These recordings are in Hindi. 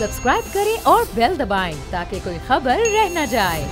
सब्सक्राइब करें और बेल दबाएं ताकि कोई खबर रह न जाए।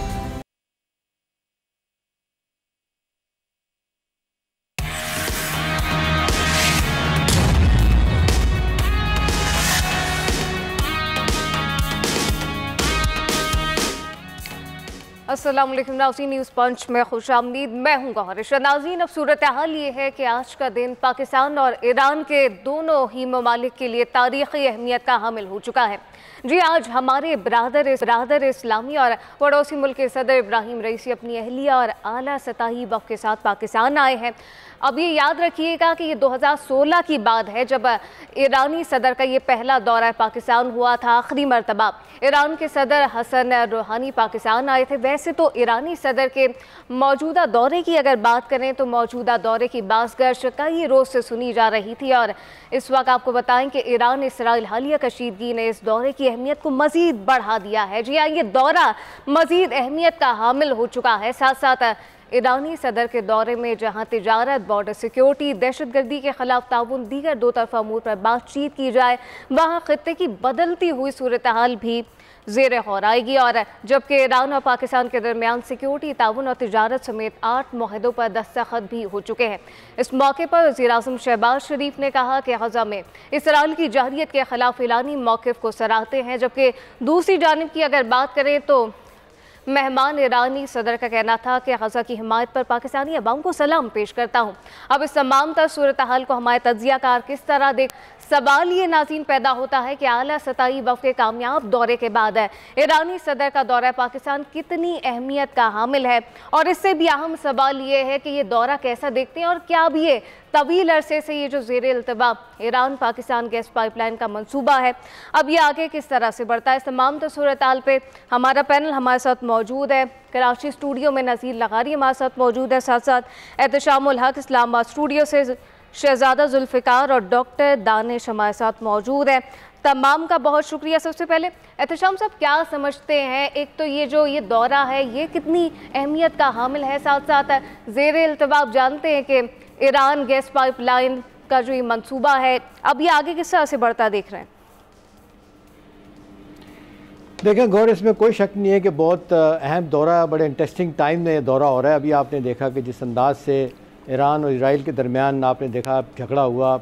अस्सलाम वालेकुम नाज़रीन, न्यूज़ पंच में खुशामदीद। मैं हूँ गौहरिश। नाज़रीन, अब सूरत हाल ये है कि आज का दिन पाकिस्तान और ईरान के दोनों ही ममालिक के लिए तारीख़ी अहमियत का हामिल हो चुका है। जी, आज हमारे बरादर इस्लामी और पड़ोसी मुल्क के सदर इब्राहिम रईसी अपनी अहलिया और आला सतही वफ़द के साथ पाकिस्तान आए हैं। अब ये याद रखिएगा कि ये 2016 की बात है जब ईरानी सदर का ये पहला दौरा पाकिस्तान हुआ था। आखिरी मरतबा ईरान के सदर हसन रूहानी पाकिस्तान आए थे। वैसे तो ईरानी सदर के मौजूदा दौरे की अगर बात करें तो मौजूदा दौरे की बाज़गश कई रोज़ से सुनी जा रही थी और इस वक्त आपको बताएं कि ईरान इसराइल हालिया कशीदगी ने इस दौरे की अहमियत को मज़ीद बढ़ा दिया है। जी हाँ, ये दौरा मज़ीद अहमियत का हामिल हो चुका है। साथ साथ ईरानी सदर के दौरे में जहां तिजारत, बॉर्डर सिक्योरिटी, दहशतगर्दी के खिलाफ ताउन, दीगर दो तरफा अमूर पर बातचीत की जाए, वहाँ खित्ते की बदलती हुई सूरत हाल भी ज़ेर गौर आएगी। और जबकि ईरान और पाकिस्तान के दरमियान सिक्योरिटी, ताउन और तिजारत समेत 8 मुआहदों पर दस्तखत भी हो चुके हैं। इस मौके पर वज़ीर-ए-आज़म शहबाज शरीफ ने कहा कि गज़ा में इसराइल की जाहिलियत के खिलाफ ईरानी मौक़िफ़ को सराहते हैं। जबकि दूसरी जानिब की अगर बात करें तो मेहमान ईरानी सदर का कहना था कि गज़ा की हिमायत पर पाकिस्तानी अवाम को सलाम पेश करता हूँ। अब इस तमाम तर सूरत हाल को हमारे तज्ज़ियाकार किस तरह देख, सवाल ये नाज़रीन पैदा होता है कि आला सतही वफ़द के कामयाब दौरे के बाद ईरानी सदर का दौरा पाकिस्तान कितनी अहमियत का हामिल है। और इससे भी अहम सवाल ये है कि ये दौरा कैसा देखते हैं और क्या अब ये तवील अरसे से ये जो ज़ेरे इल्तवा ईरान पाकिस्तान गैस पाइपलाइन का मंसूबा है, अब ये आगे किस तरह से बढ़ता है। इस तमाम तो सूरत हाल पे हमारा पैनल हमारे साथ मौजूद है। कराची स्टूडियो में नज़ीर लगारी हमारे साथ मौजूद है, साथ साथ एहतशामुल हक इस्लामाबाद स्टूडियो से शहजादा जुल्फ़िकार और डॉक्टर दानिश हमारे साथ मौजूद है। तमाम का बहुत शुक्रिया। सबसे पहले एहतशाम साहब, क्या समझते हैं, एक तो ये दौरा है ये कितनी अहमियत का हामिल है, साथ साथ ज़ेरे इल्तवा आप जानते हैं कि ईरान गैस पाइपलाइन का जो ये मंसूबा है अब ये आगे किस तरह से बढ़ता देख रहे हैं? देखें गौर, इसमें कोई शक नहीं है कि बहुत अहम दौरा, बड़े इंटरेस्टिंग टाइम में दौरा हो रहा है। अभी आपने देखा कि जिस अंदाज से ईरान और इजराइल के दरमियान आपने देखा झगड़ा हुआ,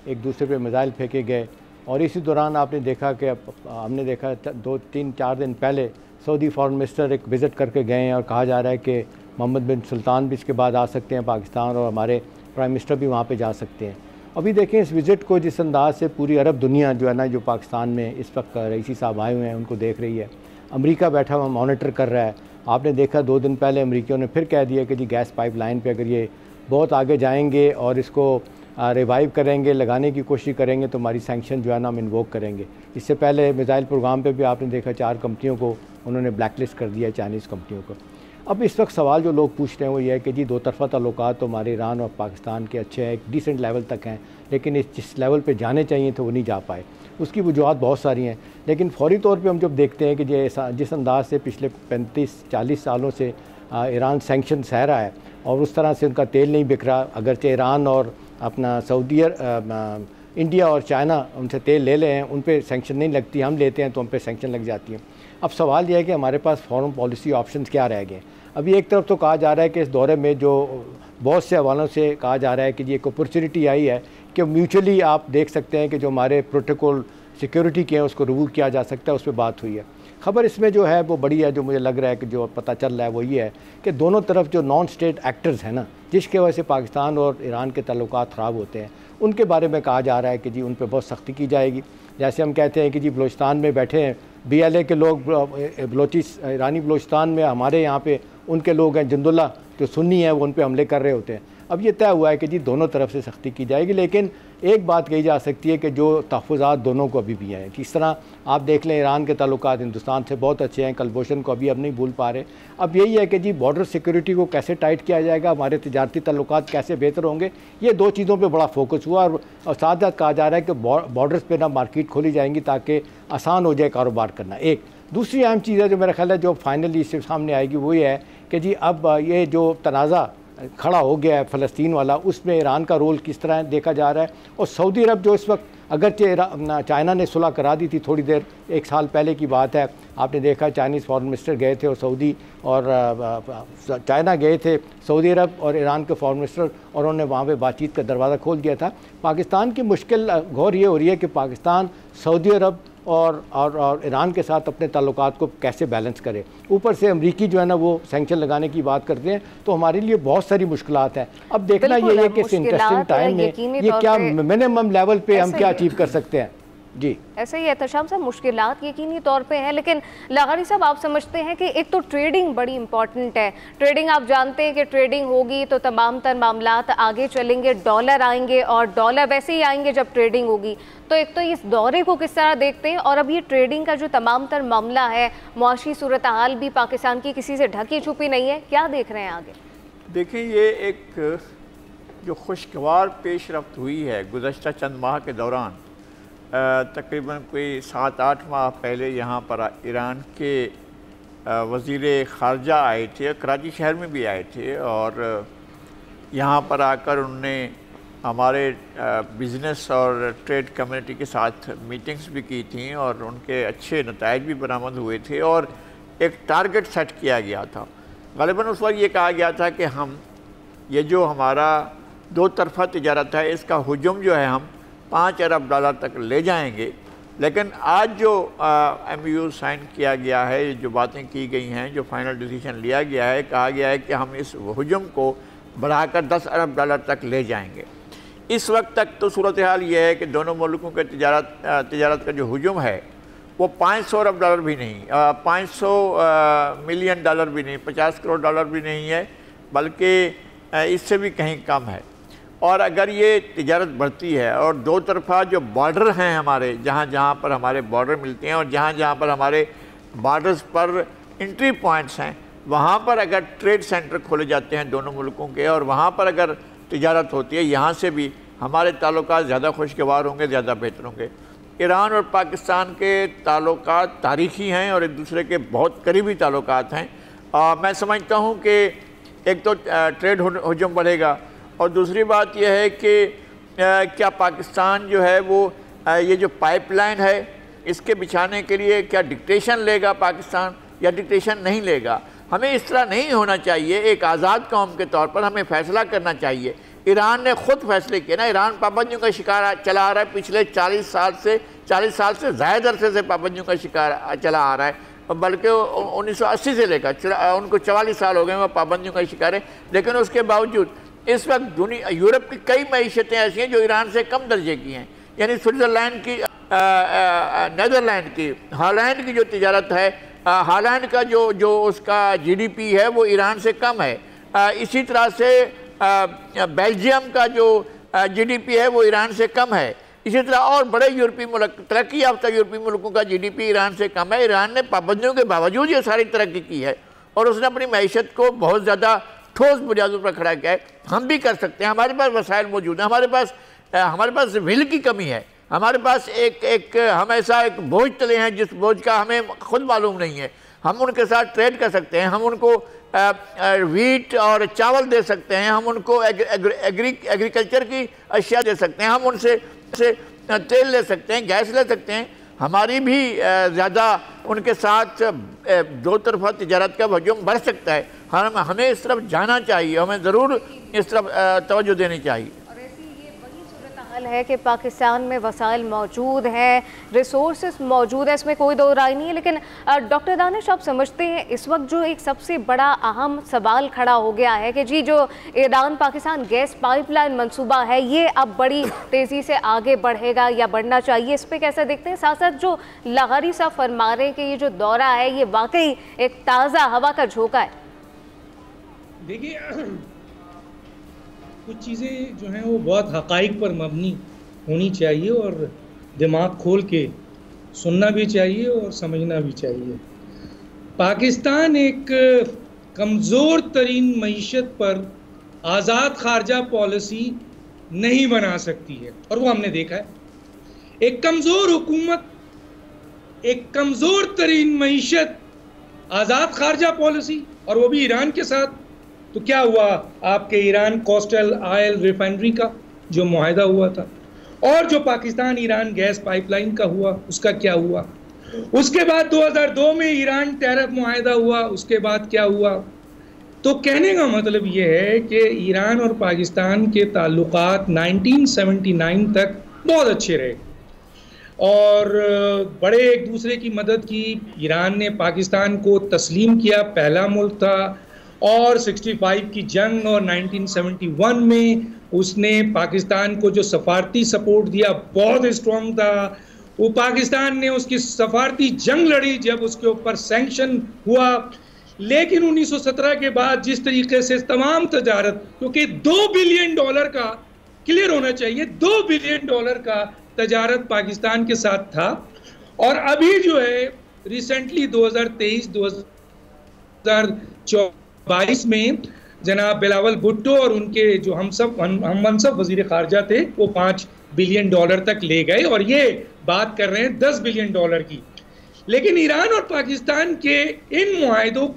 एक दूसरे पे मिसाइल फेंके गए और इसी दौरान आपने देखा कि हमने देखा 2-3-4 दिन पहले सऊदी फॉरेन मिनिस्टर एक विज़िट करके गए हैं और कहा जा रहा है कि मोहम्मद बिन सुल्तान भी इसके बाद आ सकते हैं पाकिस्तान और हमारे प्राइम मिनिस्टर भी वहाँ पे जा सकते हैं। अभी देखें इस विज़िट को जिस अंदाज से पूरी अरब दुनिया जो है ना, जो पाकिस्तान में इस वक्त रईसी साहब आए हुए हैं उनको देख रही है। अमेरिका बैठा हुआ मॉनिटर कर रहा है। आपने देखा 2 दिन पहले अमेरिकियों ने फिर कह दिया कि जी गैस पाइपलाइन पे अगर ये बहुत आगे जाएंगे और इसको रिवाइव करेंगे, लगाने की कोशिश करेंगे तो हमारी सैंक्शन जो है ना हम इन्वोक करेंगे। इससे पहले मिसाइल प्रोग्राम पे भी आपने देखा 4 कंपनियों को उन्होंने ब्लैकलिस्ट कर दिया, चाइनीज़ कंपनियों को। अब इस वक्त सवाल जो लोग पूछ रहे हैं वो ये है कि जी 2 तरफ़ा ताल्लुकात तो हमारे ईरान और पाकिस्तान के अच्छे हैं, एक डिसेंट लेवल तक हैं, लेकिन इस जिस लेवल पे जाने चाहिए तो वो नहीं जा पाए। उसकी वजूहत बहुत सारी हैं, लेकिन फ़ौरी तौर पे हम जब देखते हैं कि जिस अंदाज से पिछले 35-40 सालों से ईरान सैंक्शन सह रहा है और उस तरह से उनका तेल नहीं बिक रहा, अगरचे ईरान और अपना सऊदी इंडिया और चाइना उनसे तेल ले लें, उन पर सैंक्शन नहीं लगती, हम लेते हैं तो उन पर सैंक्शन लग जाती हैं। अब सवाल यह है कि हमारे पास फॉरेन पॉलिसी ऑप्शंस क्या रह गए। अभी एक तरफ तो कहा जा रहा है कि इस दौरे में जो बहुत से हवालों से कहा जा रहा है कि ये एक अपॉर्चुनिटी आई है कि म्यूचुअली आप देख सकते हैं कि जो हमारे प्रोटोकॉल सिक्योरिटी के हैं उसको रिव्यू किया जा सकता है, उस पर बात हुई है। खबर इसमें जो है वो बड़ी है, जो मुझे लग रहा है कि जो पता चल रहा है वो ये है कि दोनों तरफ जो नॉन स्टेट एक्टर्स हैं ना, जिसके वजह से पाकिस्तान और ईरान के ताल्लुकात ख़राब होते हैं, उनके बारे में कहा जा रहा है कि जी उन पर बहुत सख्ती की जाएगी। जैसे हम कहते हैं कि जी बलोचिस्तान में बैठे हैं BLA के लोग, ईरानी बलोचिस्तान में हमारे यहाँ पे उनके लोग हैं जिंदुल्ला जो सुन्नी हैं, वो उन पर हमले कर रहे होते हैं। अब ये तय हुआ है कि जी दोनों तरफ से सख्ती की जाएगी, लेकिन एक बात कही जा सकती है कि जो तहफ़्फ़ुज़ात दोनों को अभी भी हैं। किस तरह आप देख लें, ईरान के ताल्लुकात हिंदुस्तान से बहुत अच्छे हैं, कलभूषण को अभी हम नहीं भूल पा रहे। अब यही है कि जी बॉर्डर सिक्योरिटी को कैसे टाइट किया जाएगा, हमारे तिजारती ताल्लुकात कैसे बेहतर होंगे, ये 2 चीज़ों पर बड़ा फोकस हुआ। और साथ साथ कहा जा रहा है कि बॉर्डर्स पर ना मार्केट खोली जाएंगी ताकि आसान हो जाए कारोबार करना। एक दूसरी अहम चीज़ है जो मेरा ख्याल है जो फाइनली इससे सामने आएगी वो ये है कि जी अब ये जो तनाज़ा खड़ा हो गया है फ़लस्तीन वाला, उसमें ईरान का रोल किस तरह देखा जा रहा है। और सऊदी अरब जो इस वक्त, अगरचे चाइना ने सुलह करा दी थी थोड़ी देर, 1 साल पहले की बात है, आपने देखा चाइनीज़ फॉरेन मिनिस्टर गए थे और सऊदी और चाइना गए थे, सऊदी अरब और ईरान के फॉरेन मिनिस्टर, और उन्होंने वहाँ पे बातचीत का दरवाज़ा खोल दिया था। पाकिस्तान की मुश्किल गौर ये हो रही है कि पाकिस्तान सऊदी अरब और ईरान के साथ अपने ताल्लुकात को कैसे बैलेंस करे। ऊपर से अमरीकी जो है ना वो सैंक्शन लगाने की बात करते हैं, तो हमारे लिए बहुत सारी मुश्किलात हैं। अब देखना ये है कि इस इंटरेस्टिंग टाइम में ये क्या मिनिमम लेवल पे हम क्या अचीव कर सकते हैं। जी ऐसे ही एहतशाम साहब, मुश्किलात यकीनी तौर पे हैं, लेकिन लगारी साहब आप समझते हैं कि एक तो ट्रेडिंग बड़ी इंपॉर्टेंट है। ट्रेडिंग आप जानते हैं कि ट्रेडिंग होगी तो तमाम तर मामलात आगे चलेंगे, डॉलर आएंगे और डॉलर वैसे ही आएंगे जब ट्रेडिंग होगी। तो एक तो इस दौरे को किस तरह देखते हैं, और अब ये ट्रेडिंग का जो तमाम तर मामला है, मुआशी सूरत हाल भी पाकिस्तान की किसी से ढकी छुपी नहीं है, क्या देख रहे हैं आगे? देखें, ये एक जो खुशगवार पेशरफ्त हुई है गुज़श्ता चंद माह के दौरान, तकरीबन कोई 7-8 माह पहले यहाँ पर ईरान के वज़ीर ख़ारजा आए थे, कराची शहर में भी आए थे, और यहाँ पर आकर उन्होंने हमारे बिज़नेस और ट्रेड कम्युनिटी के साथ मीटिंग्स भी की थी, और उनके अच्छे नताइज भी बरामद हुए थे, और एक टारगेट सेट किया गया था। ग़ालिबन उस वक्त ये कहा गया था कि हम ये जो हमारा 2 तरफ़ा तिजारत है, इसका हुजूम जो है हम $5 अरब तक ले जाएंगे। लेकिन आज जो MOU साइन किया गया है, जो बातें की गई हैं, जो फाइनल डिसीजन लिया गया है, कहा गया है कि हम इस हुजूम को बढ़ाकर $10 अरब तक ले जाएंगे। इस वक्त तक तो सूरत हाल ये है कि दोनों मुल्कों के तिजारत का जो हुजूम है वो $500 अरब भी नहीं, $500 मिलियन भी नहीं, $50 करोड़ भी नहीं है, बल्कि इससे भी कहीं कम है। और अगर ये तिजारत बढ़ती है और 2 तरफ़ा जो बॉर्डर हैं हमारे, जहाँ जहाँ पर हमारे बॉर्डर मिलते हैं और जहाँ जहाँ पर हमारे बॉर्डर्स पर एंट्री पॉइंट्स हैं, वहाँ पर अगर ट्रेड सेंटर खोले जाते हैं दोनों मुल्कों के, और वहाँ पर अगर तिजारत होती है, यहाँ से भी हमारे ताल्लुकात ज़्यादा खुशगवार होंगे, ज़्यादा बेहतर होंगे। ईरान और पाकिस्तान के ताल्लुकात तारीख़ी हैं और एक दूसरे के बहुत करीबी ताल्लुकात हैं। मैं समझता हूँ कि एक तो ट्रेड हुजूम बढ़ेगा, और दूसरी बात यह है कि क्या पाकिस्तान जो है वो ये जो पाइपलाइन है इसके बिछाने के लिए क्या डिक्टेशन लेगा पाकिस्तान, या डिक्टेशन नहीं लेगा। हमें इस तरह नहीं होना चाहिए। एक आज़ाद कौम के तौर पर हमें फ़ैसला करना चाहिए। ईरान ने ख़ुद फैसले किए ना, ईरान पाबंदियों का शिकार चला आ रहा है पिछले 40 साल से ज़्यादा अरसे से पाबंदियों का शिकार चला आ रहा है, बल्कि 1980 से लेकर उनको 44 साल हो गए वो पाबंदियों का शिकार है। लेकिन उसके बावजूद इस वक्त दुनिया, यूरोप की कई मईशतें ऐसी हैं जो ईरान से कम दर्जे की हैं, यानी स्विट्ज़रलैंड की, नीदरलैंड की, हॉलैंड की जो तिजारत है, हॉलैंड का जो उसका GDP है वो ईरान से कम है। इसी तरह से बेल्जियम का जो GDP है वो ईरान से कम है। इसी तरह और बड़े यूरोपीय मुल्क, तरक्की याफ्ता यूरोपीय मुल्कों का GDP ईरान से कम है। ईरान ने पाबंदियों के बावजूद ये सारी तरक्की की है और उसने अपनी मैशत को बहुत ज़्यादा ठोस बुनियादों पर खड़ा किया है। हम भी कर सकते हैं, हमारे पास वसाइल मौजूद हैं, हमारे पास विल की कमी है, हमारे पास हम ऐसा एक बोझ तले हैं जिस बोझ का हमें खुद मालूम नहीं है। हम उनके साथ ट्रेड कर सकते हैं, हम उनको वीट और चावल दे सकते हैं, हम उनको एग्रीकल्चर की अशिया दे सकते हैं, हम उनसे तेल ले सकते हैं, गैस ले सकते हैं। हमारी भी ज़्यादा उनके साथ 2 तरफ़ा तिजारत का हजूम बढ़ सकता है। हमें इस तरफ जाना चाहिए, हमें ज़रूर इस तरफ तवज्जो देनी चाहिए। और ऐसी ये वही सूरत हाल है कि पाकिस्तान में वसाइल मौजूद हैं, रिसोर्सेज मौजूद है, इसमें कोई दो राय नहीं है। लेकिन डॉक्टर दानिश, आप समझते हैं इस वक्त जो एक सबसे बड़ा अहम सवाल खड़ा हो गया है कि जी जो ईरान पाकिस्तान गैस पाइपलाइन मंसूबा है ये अब बड़ी तेज़ी से आगे बढ़ेगा या बढ़ना चाहिए, इस पर कैसे देखते हैं? साथ साथ जो लगारी साहब फरमा रहे हैं कि ये जो दौरा है ये वाकई एक ताज़ा हवा का झोंका है। देखिए, कुछ चीज़ें जो हैं वो बहुत हक़ाइक़ पर मबनी होनी चाहिए और दिमाग खोल के सुनना भी चाहिए और समझना भी चाहिए। पाकिस्तान एक कमज़ोर तरीन मईशत पर आज़ाद खारजा पॉलिसी नहीं बना सकती है और वो हमने देखा है। एक कमज़ोर हुकूमत, एक कमज़ोर तरीन मईशत, आज़ाद खारजा पॉलिसी, और वो भी ईरान के साथ तो क्या हुआ आपके ईरान कोस्टल ऑयल रिफाइनरी का जो मुआहदा हुआ था, और जो पाकिस्तान ईरान गैस पाइपलाइन का हुआ उसका क्या हुआ। उसके बाद 2002 में ईरान टैरिफ मुआहदा हुआ, उसके बाद क्या हुआ। तो कहने का मतलब ये है कि ईरान और पाकिस्तान के ताल्लुकात 1979 तक बहुत अच्छे रहे और बड़े एक दूसरे की मदद की। ईरान ने पाकिस्तान को तस्लीम किया, पहला मुल्क था, और 65 की जंग और 1971 में उसने पाकिस्तान को जो सफारती सपोर्ट दिया बहुत स्ट्रॉन्ग था। वो पाकिस्तान ने उसकी सफारती जंग लड़ी जब उसके ऊपर सैंक्शन हुआ। लेकिन 1917 के बाद जिस तरीके से तमाम तजारत, क्योंकि $2 बिलियन का क्लियर होना चाहिए, $2 बिलियन का तजारत पाकिस्तान के साथ था, और अभी जो है रिसेंटली 2023-2022 में जनाब बिलावल भुट्टो और उनके जो हम मनसब वजीर खारजा थे वो $5 बिलियन तक ले गए, और ये बात कर रहे हैं $10 बिलियन की। लेकिन ईरान और पाकिस्तान के इन मुआहदों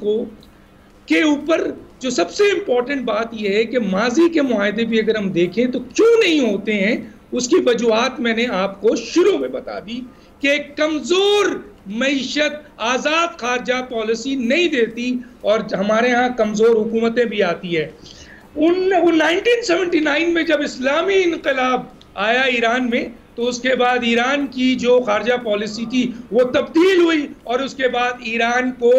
के ऊपर जो सबसे इम्पोर्टेंट बात यह है कि माजी के मुआहदे भी अगर हम देखें तो क्यों नहीं होते हैं, उसकी वजूहात मैंने आपको शुरू में बता दी कि कमज़ोर मईशत आज़ाद खारजा पॉलिसी नहीं देती, और हमारे यहाँ कमज़ोर हुकूमतें भी आती है। 1979 में जब इस्लामी इनकलाब आया ईरान में, तो उसके बाद ईरान की जो खारजा पॉलिसी थी वो तब्दील हुई, और उसके बाद ईरान को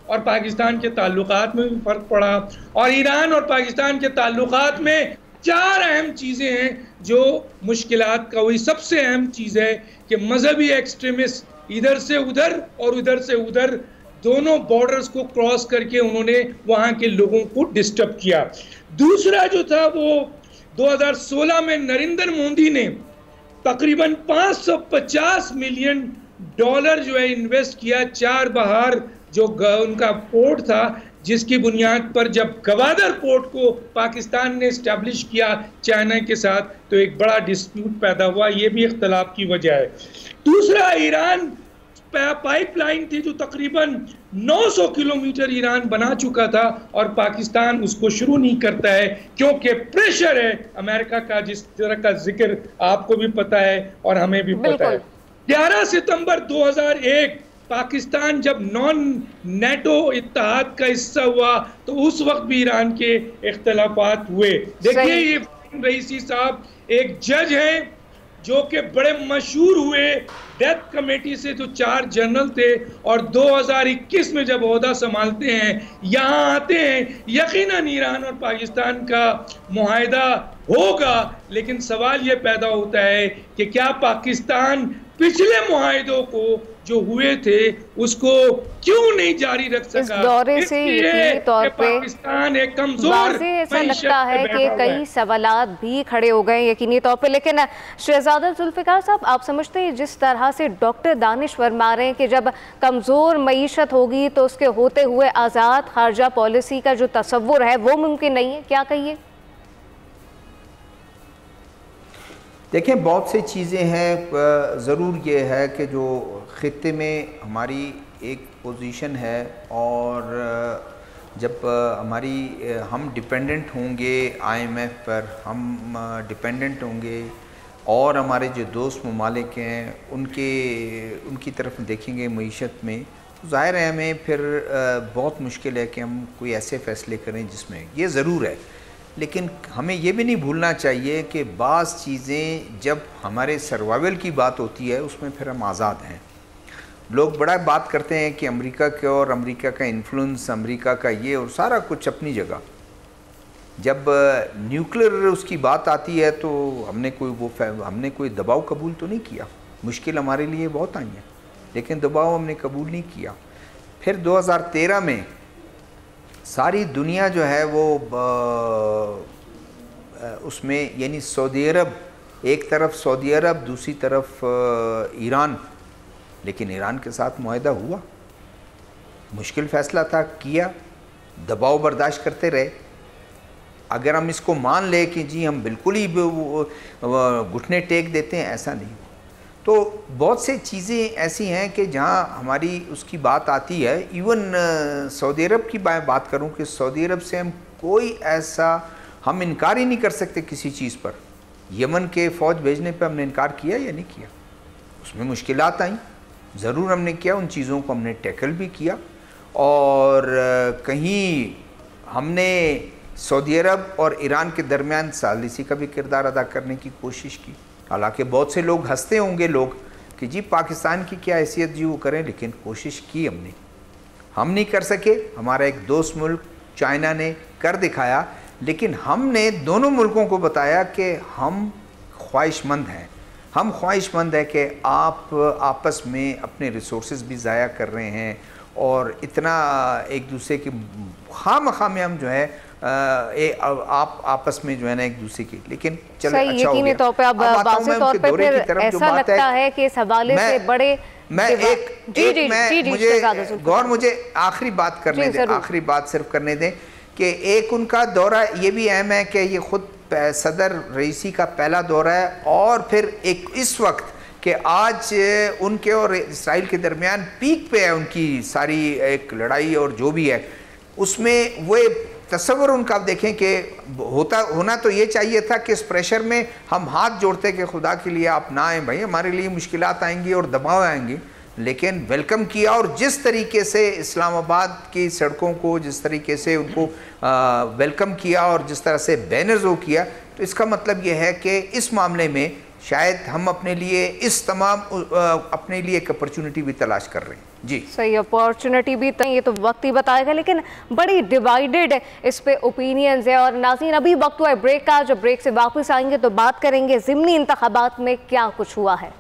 और पाकिस्तान के ताल्लुकात में भी फ़र्क पड़ा। और ईरान और पाकिस्तान के ताल्लुकात में 4 अहम चीज़ें हैं जो मुश्किलात का हुई। सबसे अहम चीज़ है कि मजहबी एक्सट्रीमिस्ट इधर से उधर और उधर से उधर दोनों बॉर्डर्स को क्रॉस करके उन्होंने वहाँ के लोगों को डिस्टर्ब किया। दूसरा जो था वो 2016 में नरेंद्र मोदी ने तकरीबन $550 मिलियन जो है इन्वेस्ट किया चार बहार जो उनका पोर्ट था, जिसकी बुनियाद पर जब गवादर पोर्ट को पाकिस्तान ने इस्टेब्लिश किया चाइना के साथ, तो एक बड़ा डिस्प्यूट पैदा हुआ। ये भी इख्तलाफ की वजह है। दूसरा, ईरान पाइपलाइन थी जो तकरीबन 900 किलोमीटर ईरान बना चुका था, और पाकिस्तान उसको शुरू नहीं करता है क्योंकि प्रेशर है अमेरिका का, जिस तरह का जिक्र आपको भी पता है और हमें भी पता है। 11 सितंबर 2001 पाकिस्तान जब नॉन नेटो इत्तेहाद का हिस्सा हुआ, तो उस वक्त भी ईरान के इख्तलाफात हुए। देखिए, ये रईसी साहब एक जज हैं जो कि बड़े मशहूर हुए डेथ कमेटी से, जो 4 जनरल थे, और 2021 में जब ओहदा संभालते हैं, यहाँ आते हैं। यकीनन ईरान और पाकिस्तान का मुआहदा होगा, लेकिन सवाल ये पैदा होता है कि क्या पाकिस्तान पिछले मुआहदों को जो हुए थे उसको क्यों नहीं जारी रख सका। इस दौरे से यकीनी तौर पे पाकिस्तान एक कमजोर, ऐसा लगता है कि कई सवालात भी खड़े हो गए यकीनी तौर पे। लेकिन शहजादा जुल्फ़िकार साहब, आप समझते हैं जिस तरह से डॉक्टर दानिश फरमा रहे हैं कि जब कमज़ोर मईशत होगी तो उसके होते हुए आज़ाद खारजा पॉलिसी का जो तसव्वुर है वो मुमकिन नहीं है, क्या कहिए? देखिए, बहुत सी चीज़ें हैं। ज़रूर ये है कि जो ख़ित्ते में हमारी एक पोजीशन है, और जब हम डिपेंडेंट होंगे IMF पर, हम डिपेंडेंट होंगे, और हमारे जो दोस्त ममालिक हैं उनकी तरफ देखेंगे मईशत में, तो ज़ाहिर है हमें फिर बहुत मुश्किल है कि हम कोई ऐसे फ़ैसले करें जिसमें ये ज़रूर है। लेकिन हमें ये भी नहीं भूलना चाहिए कि बाज़ चीज़ें जब हमारे सर्वाइवल की बात होती है उसमें फिर हम आज़ाद हैं। लोग बड़ा बात करते हैं कि अमेरिका के और अमेरिका का इन्फ्लुएंस, अमेरिका का ये और सारा कुछ अपनी जगह। जब न्यूक्लियर उसकी बात आती है तो हमने कोई दबाव कबूल तो नहीं किया। मुश्किल हमारे लिए बहुत आई है, लेकिन दबाव हमने कबूल नहीं किया। फिर 2013 में सारी दुनिया जो है वो उसमें, यानी सऊदी अरब, एक तरफ सऊदी अरब, दूसरी तरफ ईरान, लेकिन ईरान के साथ मुआहदा हुआ। मुश्किल फ़ैसला था, किया, दबाव बर्दाश्त करते रहे। अगर हम इसको मान लें कि जी हम बिल्कुल ही घुटने टेक देते हैं, ऐसा नहीं। तो बहुत से चीज़ें ऐसी हैं कि जहाँ हमारी उसकी बात आती है। इवन सऊदी अरब की बात करूँ कि सऊदी अरब से हम कोई ऐसा हम इनकार ही नहीं कर सकते किसी चीज़ पर। यमन के फ़ौज भेजने पर हमने इनकार किया या नहीं किया? उसमें मुश्किलात आई, ज़रूर हमने किया, उन चीज़ों को हमने टैकल भी किया। और कहीं हमने सऊदी अरब और ईरान के दरमियान सालिसी का भी किरदार अदा करने की कोशिश की। हालांकि बहुत से लोग हंसते होंगे लोग कि जी पाकिस्तान की क्या हैसियत जी वो करें, लेकिन कोशिश की हमने। हम नहीं कर सके, हमारा एक दोस्त मुल्क चाइना ने कर दिखाया, लेकिन हमने दोनों मुल्कों को बताया कि हम ख्वाहिशमंद हैं। हम ख्वाहिशमंद है कि आप आपस में अपने रिसोर्सेज भी ज़ाया कर रहे हैं और इतना एक दूसरे के खाम में हम जो है आप आपस में जो है ना एक दूसरे की, लेकिन चलो अच्छा हो गया। तौर पे अब वाज़ेह तौर पे फिर ऐसा लगता है कि इस हवाले से बड़े मुझे आखिरी बात करने दें, आखिरी बात सिर्फ करने दें कि एक उनका दौरा ये भी अहम है कि ये खुद सदर रईसी का पहला दौरा है, और फिर एक इस वक्त कि आज उनके और इसराइल के दरमियान पीक पे है उनकी सारी एक लड़ाई, और जो भी है उसमें वो तस्वर उनका आप देखें कि होना तो ये चाहिए था कि इस प्रेशर में हम हाथ जोड़ते कि खुदा के लिए आप ना आएँ भाई, हमारे लिए मुश्किलात आएंगी और दबाव आएंगे, लेकिन वेलकम किया। और जिस तरीके से इस्लामाबाद की सड़कों को जिस तरीके से उनको वेलकम किया और जिस तरह से बैनर्स वो किया, तो इसका मतलब ये है कि इस मामले में शायद हम अपने लिए अपने लिए एक अपॉर्चुनिटी भी तलाश कर रहे हैं। जी सही, अपॉर्चुनिटी भी तो ये तो वक्त ही बताएगा, लेकिन बड़ी डिवाइडेड इस पे ओपिनियंस है। और नाज़रीन अभी वक्त हुआ है ब्रेक का, जब ब्रेक से वापस आएंगे तो बात करेंगे ज़िमनी इंतखाबात में क्या कुछ हुआ है।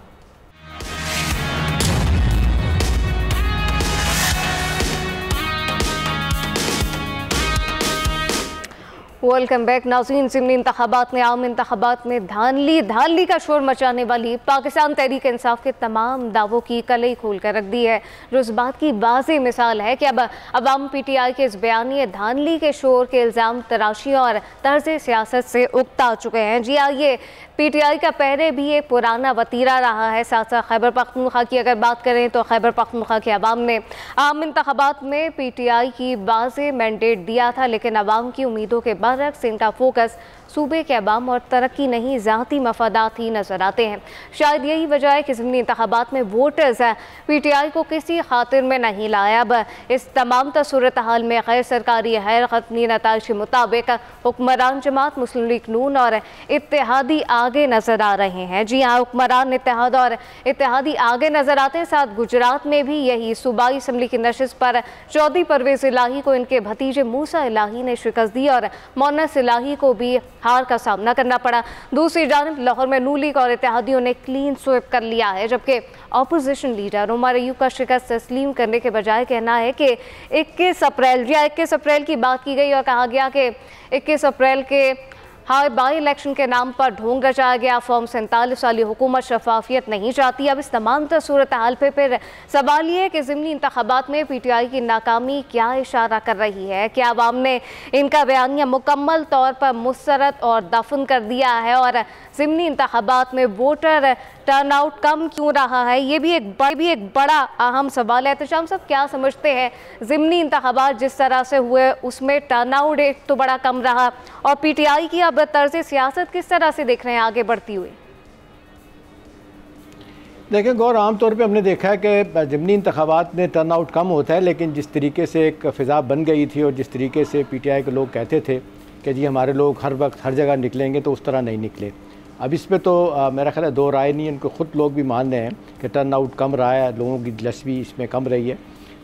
वेलकम बैक नाज़रीन। ज़िमनी इंतखाबात में आम इंतखाबात में धांधली का शोर मचाने वाली पाकिस्तान तहरीक इंसाफ के तमाम दावों की कलई खोल कर रख दी है, जो इस बात की वाज़ेह मिसाल है कि अब अवाम PTI के इस बयानी धांधली के शोर के इल्ज़ाम तराशी और तर्ज सियासत से उकता चुके हैं। जी हाँ, ये PTI का पहले भी एक पुराना वतीरा रहा है। साथ साथ खैबर पख्तूनख्वा की अगर बात करें तो खैबर पख्तूनख्वा के अवाम ने आम इंतखाबात में PTI की वाज़ेह मैंडेट दिया था, लेकिन अवाम की उम्मीदों के बरअक्स इनका फोकस सूबे के अवाम और तरक्की नहीं, ज़ाती मफादात ही नज़र आते हैं। शायद यही वजह है कि ज़िमनी इंतखाबात में वोटर्स PTI को किसी खातिर में नहीं लाया। अब इस तमाम सूरत हाल में गैर सरकारी गैर ख़तनी नताइज के मुताबिक हुक्मरान जमात मुस्लिम लीग नून और इत्तेहादी आगे नज़र आ रहे हैं। जी हाँ, हुक्मरान इत्तेहाद और इत्तेहादी आगे नज़र आते हैं। साथ गुजरात में भी यही सूबाई असम्बली की नशिस्त पर चौधरी परवेज़ इलाही को इनके भतीजे मूसा इलाही ने शिकस्त दी और मोनस इलाही को भी हार का सामना करना पड़ा। दूसरी जानिब लाहौर में नून लीग और इत्तेहादियों ने क्लीन स्वीप कर लिया है, जबकि अपोजिशन लीडर उमर अयूब का शिकस्त तस्लीम करने के बजाय कहना है कि 21 अप्रैल की बात की गई और कहा गया कि 21 अप्रैल के बाई इलेक्शन के नाम पर ढोंग रचाया गया। फॉर्म 47 वाली हुकूमत शफाफियत नहीं चाहती। अब इस तमाम सूरत हाल पे फिर सवाल ये है कि ज़िमनी इंतखाबात में PTI की नाकामी क्या इशारा कर रही है? क्या अवाम ने इनका बयानिया मुकम्मल तौर पर मुस्तरद और दफन कर दिया है? और ज़िमनी इंतखाबात में वोटर टर्नआउट कम क्यों रहा है? ये भी एक बड़ा अहम सवाल है। एहतशाम साहब, क्या समझते हैं ज़िमनी इंतखाबात जिस तरह से हुए उसमें टर्नआउट एक तो बड़ा कम रहा, और PTI की अब तर्ज सियासत किस तरह से देख रहे हैं आगे बढ़ती हुई? देखिए गौर, आम तौर पे हमने देखा है कि ज़िमनी इंतखाबात में टर्नआउट कम होता है, लेकिन जिस तरीके से एक फ़िज़ा बन गई थी और जिस तरीके से PTI के लोग कहते थे कि जी हमारे लोग हर वक्त हर जगह निकलेंगे, तो उस तरह नहीं निकले। अब इस पर तो मेरा ख्याल है दो राय नहीं, इनको ख़ुद लोग भी मान रहे हैं कि टर्नआउट कम रहा है, लोगों की दिलचस्पी इसमें कम रही है।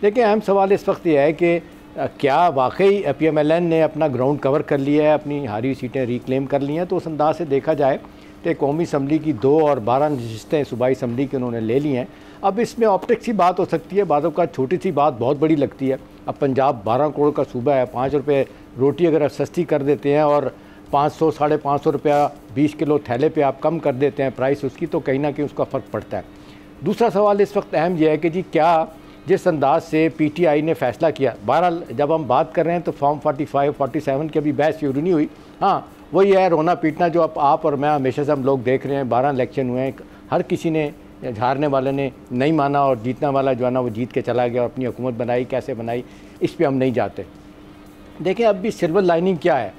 लेकिन अहम सवाल इस वक्त यह है कि क्या वाकई PMLN ने अपना ग्राउंड कवर कर लिया है, अपनी हारी हुई सीटें रिक्लेम कर ली हैं? तो उस अंदाज से देखा जाए तो कौमी असम्बली की 2 और 12 नशिस्तें सूबाई असम्बली की उन्होंने ले ली हैं। अब इसमें ऑप्टिक्स की बात हो सकती है, बातों का छोटी सी बात बहुत बड़ी लगती है। अब पंजाब 12 करोड़ का सूबा है, 5 रुपये रोटी अगर सस्ती कर देते हैं और 500 साढ़े 500 रुपया 20 किलो थैले पे आप कम कर देते हैं प्राइस उसकी, तो कहीं ना कहीं उसका फ़र्क पड़ता है। दूसरा सवाल इस वक्त अहम यह है कि जी क्या जिस अंदाज से PTI ने फ़ैसला किया, बहरहाल जब हम बात कर रहे हैं तो फॉर्म 45, 47 की अभी बहस शुरू नहीं हुई। हाँ, वही है रोना पीटना जो आप और मैं हमेशा से हम लोग देख रहे हैं। 12 इलेक्शन हुए हैं, हर किसी ने, हारने वाले ने नहीं माना और जीतने वाला जो है ना वो जीत के चला गया और अपनी हुकूमत बनाई। कैसे बनाई इस पर हम नहीं जाते। देखिए अब भी सिल्वर लाइनिंग क्या है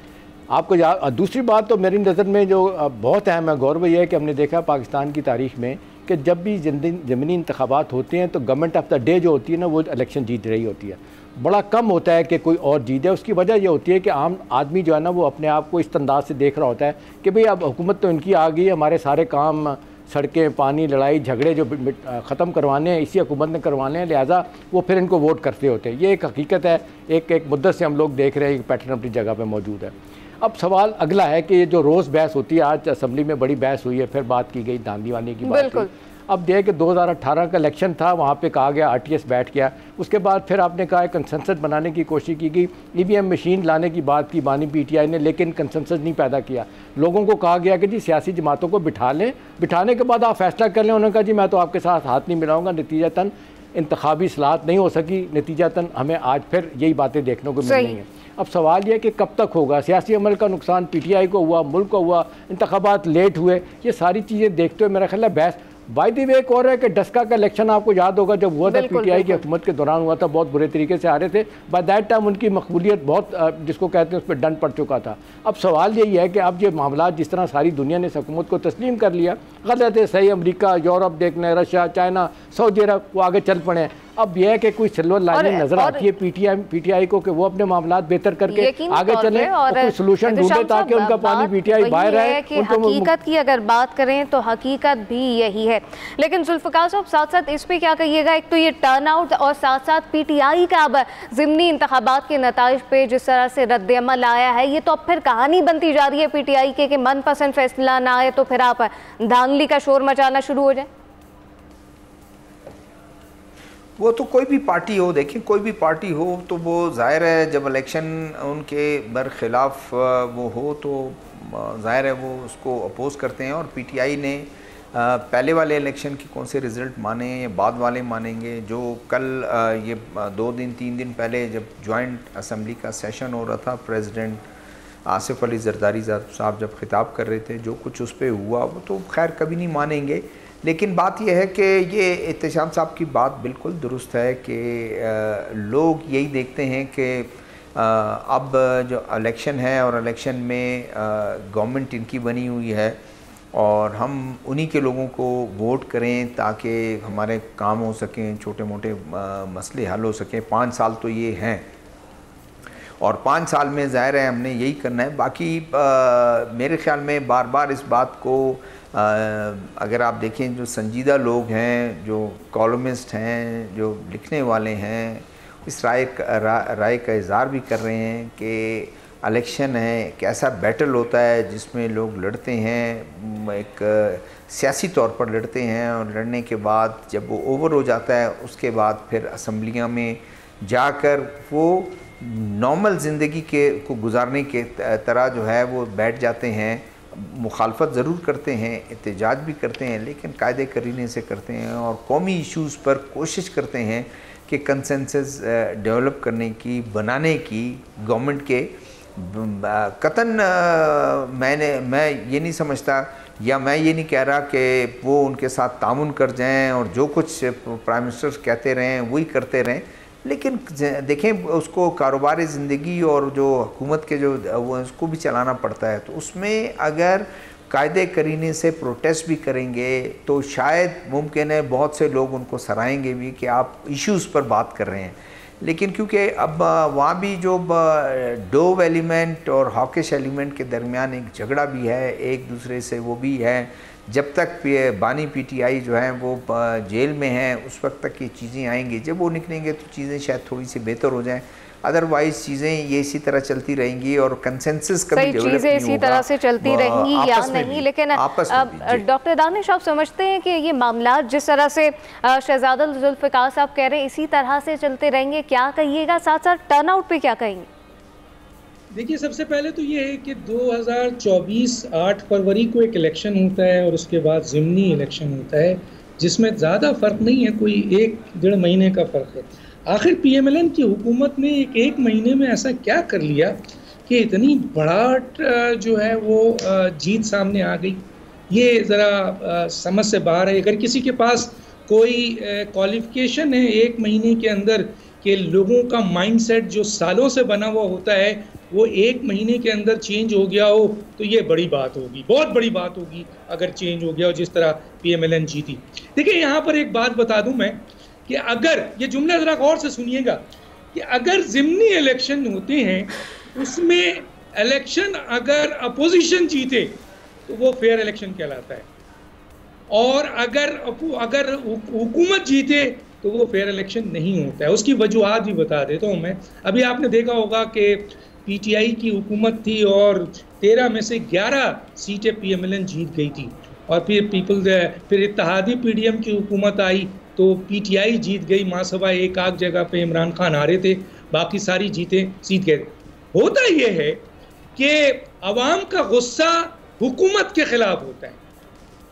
आपको दूसरी बात तो मेरी नज़र में जो बहुत अहम है गौरव ये है कि हमने देखा पाकिस्तान की तारीख में कि जब भी ज़मीनी इंतखाबात होते हैं तो गवर्नमेंट ऑफ द डे जो होती है ना वो इलेक्शन जीत रही होती है। बड़ा कम होता है कि कोई और जीत है। उसकी वजह ये होती है कि आम आदमी जो है ना वो अपने आप को इस अंदाज से देख रहा होता है कि भाई अब हुकूमत तो इनकी आ गई है, हमारे सारे काम सड़कें, पानी, लड़ाई झगड़े जो ख़त्म करवाने हैं इसी हुकूमत ने करवाने हैं, लिहाजा वो फिर इनको वोट करते होते हैं। ये एक हकीकत है, एक मुद्दत से हम लोग देख रहे हैं कि पैटर्न अपनी जगह पे मौजूद है। अब सवाल अगला है कि ये जो रोज़ बहस होती है, आज असम्बली में बड़ी बहस हुई है, फिर बात की गई धांधली वानी की बात हुई। अब देख कि 2018 का इलेक्शन था, वहाँ पे कहा गया RTS बैठ गया, उसके बाद फिर आपने कहा कंसेंसस बनाने की कोशिश की गई, EVM मशीन लाने की बात की बानी PTI ने, लेकिन कंसेंसस नहीं पैदा किया। लोगों को कहा गया कि जी सियासी जमातों को बिठा लें, बिठाने के बाद आप फैसला कर लें। उन्होंने कहा जी मैं तो आपके साथ हाथ नहीं मिलाऊंगा। नतीजतन इंतखाबी सलाहत नहीं हो सकी, नतीजतन हमें आज फिर यही बातें देखने को मिल रही हैं। अब सवाल यह कि कब तक होगा। सियासी अमल का नुकसान PTI को हुआ, मुल्क को हुआ, इंतखाबात लेट हुए, ये सारी चीज़ें देखते हुए मेरा ख्याल है बहस बाय द वे एक और है कि डस्का का इलेक्शन आपको याद होगा जब हुआ था, PTI की हुकूमत के दौरान हुआ था, बहुत बुरे तरीके से आ रहे थे। बाय दैट टाइम उनकी मकबूलियत बहुत जिसको कहते हैं उस पर डंड पड़ चुका था। अब सवाल यही है कि अब ये मामला जिस तरह सारी दुनिया ने हुकूमत को तस्लीम कर लिया, गलत है, सही, अमेरिका, यूरोप देख लें, रशिया, चाइना, सऊदी अरब, वो आगे चल पड़े। अब यह है कि कोई सिल्वर लाइनिंग नजर आती है PTI को कि वो अपने मामला बेहतर करके आगे चले और कोई सोल्यूशन ढूंढे ताकि उनका पानी PTI बाहर आए। हकीकत की अगर बात करें तो हकीकत भी यही है। लेकिन जुल्फ़िकार साहब साथ साथ इस पे क्या कहिएगा, एक तो ये टर्नआउट और साथ साथ PTI का अब ज़िमनी इंतखाबात के नताइज पे जिस तरह से रद्द-ए-अमल आया है, ये तो अब फिर कहानी बनती जा रही है PTI के कि मनपसंद फैसला ना आए तो फिर आप धांधली का शोर मचाना शुरू हो जाए। वो तो कोई भी पार्टी हो, देखिए कोई भी पार्टी हो तो वो ज़ाहिर है जब इलेक्शन उनके बरखिलाफ़ वो हो तो ज़ाहिर है वो उसको अपोज़ करते हैं। और PTI ने पहले वाले इलेक्शन के कौन से रिज़ल्ट माने या बाद वाले मानेंगे। जो कल ये 2-3 दिन पहले जब जॉइंट असम्बली का सेशन हो रहा था, प्रेसिडेंट आसिफ अली जरदारी साहब जब खिताब कर रहे थे, जो कुछ उस पर हुआ वो तो खैर कभी नहीं मानेंगे। लेकिन बात यह है कि ये एहतशाम साहब की बात बिल्कुल दुरुस्त है कि लोग यही देखते हैं कि अब जो इलेक्शन है और इलेक्शन में गवर्नमेंट इनकी बनी हुई है और हम उन्हीं के लोगों को वोट करें ताकि हमारे काम हो सकें, छोटे मोटे मसले हल हो सकें। 5 साल तो ये हैं और 5 साल में ज़ाहिर है हमने यही करना है। बाकी मेरे ख़्याल में बार बार इस बात को अगर आप देखें जो संजीदा लोग हैं, जो कॉलमिस्ट हैं, जो लिखने वाले हैं, इस राय का इज़हार भी कर रहे हैं कि इलेक्शन है एक ऐसा बैटल होता है जिसमें लोग लड़ते हैं, एक सियासी तौर पर लड़ते हैं और लड़ने के बाद जब वो ओवर हो जाता है उसके बाद फिर असम्बलियाँ में जाकर वो नॉर्मल ज़िंदगी को गुजारने के तरह जो है वो बैठ जाते हैं। मुखालफत ज़रूर करते हैं, एहतजाज भी करते हैं, लेकिन कायदे करीने से करते हैं और कौमी इश्यूज़ पर कोशिश करते हैं कि कंसेंसस डेवलप करने की, बनाने की। गवर्नमेंट के कतन मैं ये नहीं समझता या मैं ये नहीं कह रहा कि वो उनके साथ तामुन कर जाएं और जो कुछ प्राइम मिनिस्टर कहते रहें वही करते रहें, लेकिन देखें उसको कारोबारी ज़िंदगी और जो हुकूमत के जो वो उसको भी चलाना पड़ता है। तो उसमें अगर कायदे करीने से प्रोटेस्ट भी करेंगे तो शायद मुमकिन है बहुत से लोग उनको सराहेंगे भी कि आप इश्यूज़ पर बात कर रहे हैं। लेकिन क्योंकि अब वहाँ भी जो डोव एलिमेंट और हॉकिश एलिमेंट के दरमियान एक झगड़ा भी है एक दूसरे से, वो भी है। जब तक बानी PTI जो है वो जेल में हैं उस वक्त तक ये चीज़ें आएंगी, जब वो निकलेंगे तो चीज़ें शायद थोड़ी सी बेहतर हो जाएं। अदरवाइज़ चीज़ें ये इसी तरह चलती रहेंगी और कंसेंसस कभी डेवलप नहीं होगा। चीज़ें इसी तरह से चलती रहेंगी या नहीं। लेकिन डॉक्टर दानिश आप समझते हैं कि ये मामला जिस तरह से शहजादा जुल्फ़िकार साहब कह रहे हैं इसी तरह से चलते रहेंगे, क्या कहिएगा? साथ साथ टर्नआउट पे क्या कहेंगे? देखिए, सबसे पहले तो ये है कि 2024 8 फरवरी को एक इलेक्शन होता है और उसके बाद ज़िमनी इलेक्शन होता है जिसमें ज़्यादा फ़र्क नहीं है, कोई 1-1.5 महीने का फ़र्क है। आखिर PMLN की हुकूमत ने एक महीने में ऐसा क्या कर लिया कि इतनी बड़ा जो है वो जीत सामने आ गई? ये ज़रा समझ से बाहर है। अगर किसी के पास कोई क्वालिफिकेशन है 1 महीने के अंदर कि लोगों का माइंडसेट जो सालों से बना हुआ होता है वो 1 महीने के अंदर चेंज हो गया हो, तो ये बड़ी बात होगी, बहुत बड़ी बात होगी अगर चेंज हो गया हो जिस तरह PMLN जीती। देखिए यहाँ पर एक बात बता दूं मैं कि अगर ये जुमला ज़रा गौर से सुनिएगा कि अगर ज़िमनी इलेक्शन होते हैं उसमें इलेक्शन अगर अपोजिशन जीते तो वो फेयर इलेक्शन कहलाता है, और अगर हुकूमत जीते तो वो फेयर इलेक्शन नहीं होता है। उसकी वजूहात भी बता देता हूँ मैं। अभी आपने देखा होगा कि PTI की हुकूमत थी और 13 में से 11 सीटें PMLN जीत गई थी, और फिर इत्तेहादी PDM की हुकूमत आई तो PTI जीत गई महासभा, एक आध जगह पे इमरान खान हारे थे, बाकी सारी जीत गए। होता यह है कि अवाम का गुस्सा हुकूमत के खिलाफ होता है,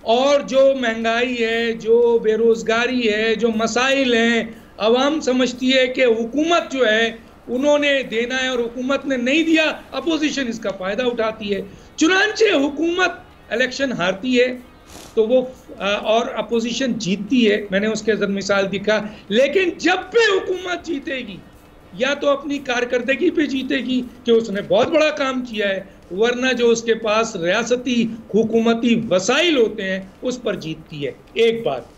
और जो महंगाई है, जो बेरोज़गारी है, जो मसाइल हैं, अवाम समझती है कि हुकूमत जो है उन्होंने देना है और हुकूमत ने नहीं दिया, अपोजिशन इसका फ़ायदा उठाती है। चुनांचे हुकूमत इलेक्शन हारती है तो वो और अपोजिशन जीतती है, मैंने उसके अंदर मिसाल दिखा। लेकिन जब भी हुकूमत जीतेगी या तो अपनी कारकर्दगी पे जीतेगी कि उसने बहुत बड़ा काम किया है, वरना जो उसके पास रियासती हुकूमती वसाइल होते हैं उस पर जीतती है। एक बात।